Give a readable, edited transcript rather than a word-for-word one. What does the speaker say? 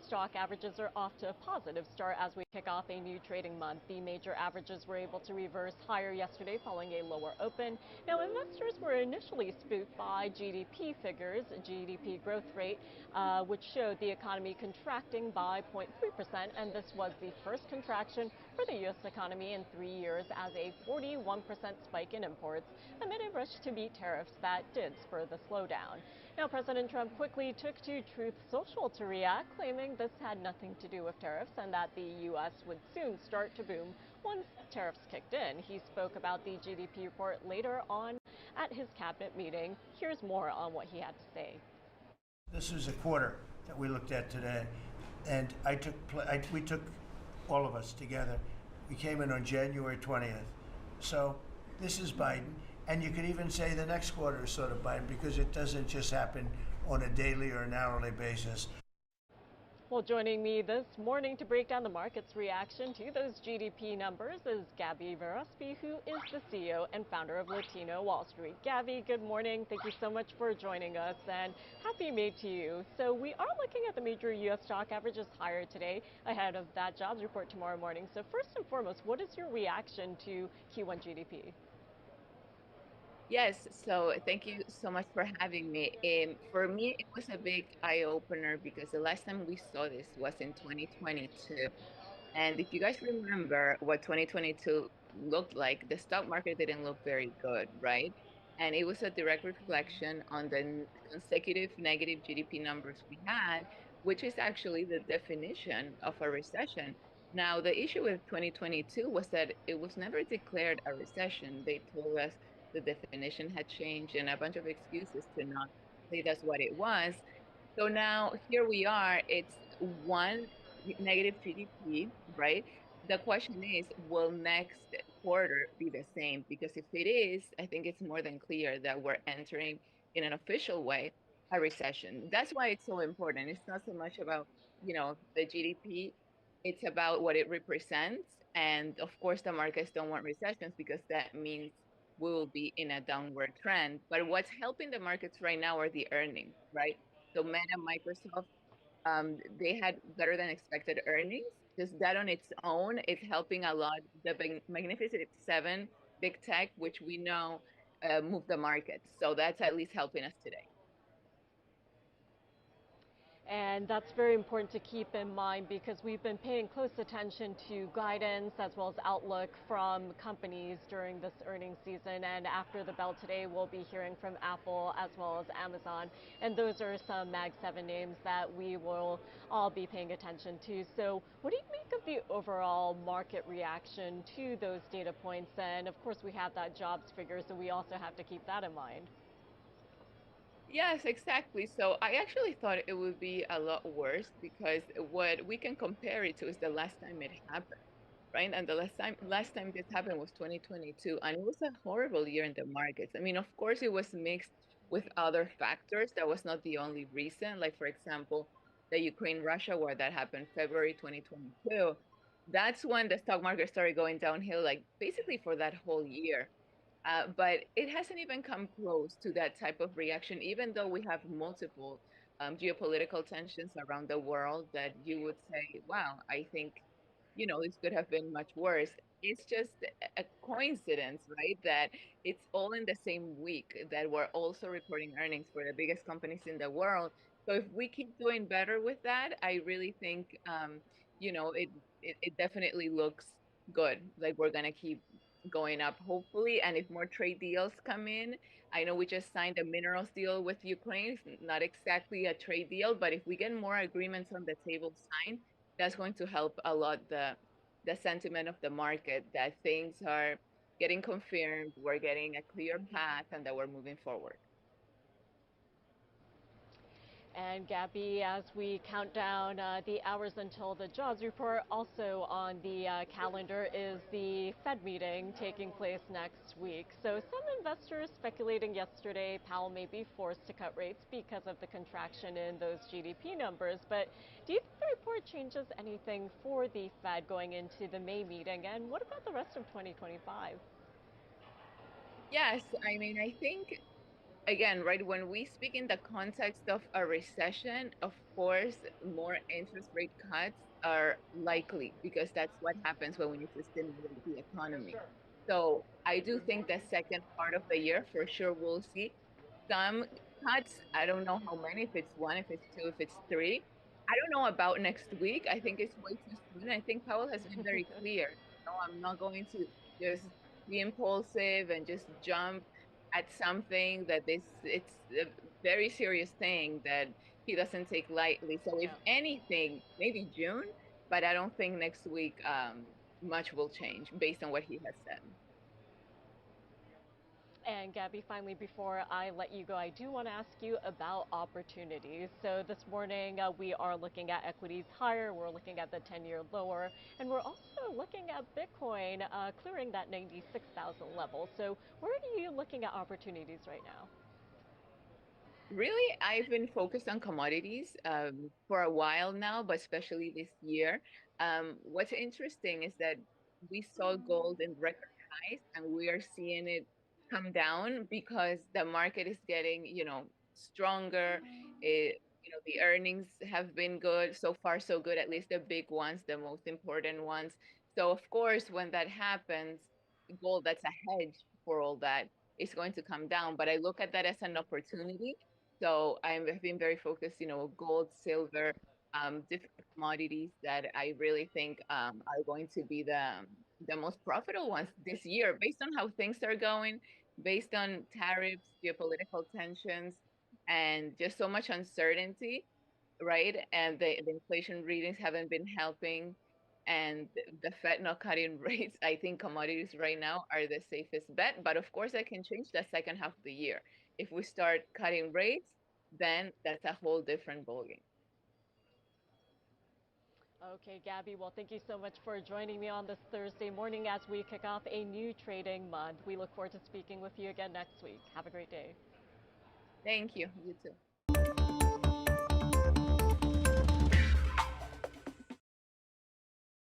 stock averages are off to a positive start as we kick off a new trading month. The major averages were able to reverse higher yesterday following a lower open. Now, investors were initially spooked by GDP figures, GDP growth rate, which showed the economy contracting by 0.3%, and this was the first contraction for the U.S. economy in 3 years as a 41% spike in imports amid a rush to beat tariffs that did spur the slowdown. Now, President Trump quickly took to Truth Social to react, claiming this had nothing to do with tariffs and that the U.S. would soon start to boom once tariffs kicked in. He spoke about the GDP report later on at his cabinet meeting. Here's more on what he had to say. This is a quarter that we looked at today, and we took all of us together. We came in on January 20th. So this is Biden. And you could even say the next quarter is sort of Biden because it doesn't just happen on a daily or an hourly basis. Well, joining me this morning to break down the market's reaction to those GDP numbers is Gaby Berrospi, who is the CEO and founder of Latino Wall Street. Gaby, good morning. Thank you so much for joining us, and happy May to you. So we are looking at the major U.S. stock averages higher today ahead of that jobs report tomorrow morning. So first and foremost, what is your reaction to Q1 GDP? Yes, so thank you so much for having me. For me, it was a big eye-opener because the last time we saw this was in 2022. And if you guys remember what 2022 looked like, the stock market didn't look very good, right? And it was a direct reflection on the consecutive negative GDP numbers we had, which is actually the definition of a recession. Now, the issue with 2022 was that it was never declared a recession. They told us the definition had changed and a bunch of excuses to not say that's what it was. So now here we are, it's one negative GDP, right? The question is, will next quarter be the same? Because if it is, I think it's more than clear that we're entering in an official way a recession. That's why it's so important. It's not so much about, the GDP, it's about what it represents. And of course, the markets don't want recessions because that means we will be in a downward trend. But what's helping the markets right now are the earnings, right? So Meta, Microsoft, they had better than expected earnings. Just that on its own is helping a lot. The Magnificent Seven, big tech, which we know move the market. So that's at least helping us today. And that's very important to keep in mind because we've been paying close attention to guidance as well as outlook from companies during this earnings season. And after the bell today, we'll be hearing from Apple as well as Amazon. And those are some Mag 7 names that we will all be paying attention to. So what do you make of the overall market reaction to those data points? And of course, we have that jobs figure, so we also have to keep that in mind. Yes, exactly. So I actually thought it would be a lot worse because what we can compare it to is the last time it happened, right? And the last time this happened was 2022, and it was a horrible year in the markets. I mean, of course, it was mixed with other factors. That was not the only reason. Like, for example, the Ukraine-Russia war that happened February 2022. That's when the stock market started going downhill, like basically for that whole year. But it hasn't even come close to that type of reaction, even though we have multiple geopolitical tensions around the world that you would say, wow, I think, this could have been much worse. It's just a coincidence, right? That it's all in the same week that we're also reporting earnings for the biggest companies in the world. So if we keep doing better with that, I really think, it definitely looks good. Like we're going to keep going up, hopefully. And if more trade deals come in, I know we just signed a minerals deal with Ukraine. It's not exactly a trade deal, but if we get more agreements on the table signed, that's going to help a lot the sentiment of the market that things are getting confirmed, we're getting a clear path, and that we're moving forward. And Gaby, as we count down the hours until the jobs report, also on the calendar is the Fed meeting taking place next week. So some investors speculating yesterday Powell may be forced to cut rates because of the contraction in those GDP numbers. But do you think the report changes anything for the Fed going into the May meeting? And what about the rest of 2025? Yes, I mean, I think again, right, when we speak in the context of a recession, of course, more interest rate cuts are likely because that's what happens when we need to stimulate the economy. So I do think the second part of the year, for sure, we'll see some cuts. I don't know how many, if it's one, if it's two, if it's three. I don't know about next week. I think it's way too soon. I think Powell has been very clear. I'm not going to just be impulsive and just jump at something that it's a very serious thing that he doesn't take lightly. So if Yeah. anything, maybe June, but I don't think next week much will change based on what he has said. And Gabby, finally, before I let you go, I do want to ask you about opportunities. So this morning, we are looking at equities higher, we're looking at the 10-year lower, and we're also looking at Bitcoin clearing that 96,000 level. So where are you looking at opportunities right now? Really, I've been focused on commodities for a while now, but especially this year. What's interesting is that we saw gold in record highs, and we are seeing it come down because the market is getting, stronger. The earnings have been good so far, so good. At least the big ones, the most important ones. So of course, when that happens, gold that's a hedge for all that is going to come down. But I look at that as an opportunity, so I've been very focused, gold, silver, different commodities that I really think are going to be the most profitable ones this year, based on how things are going, based on tariffs, geopolitical tensions, and just so much uncertainty, right? And the inflation readings haven't been helping. And the Fed not cutting rates, I think commodities right now are the safest bet. But of course, that can change the second half of the year. If we start cutting rates, then that's a whole different ballgame. Okay, Gabby, well, thank you so much for joining me on this Thursday morning as we kick off a new trading month. We look forward to speaking with you again next week. Have a great day. Thank you. You too.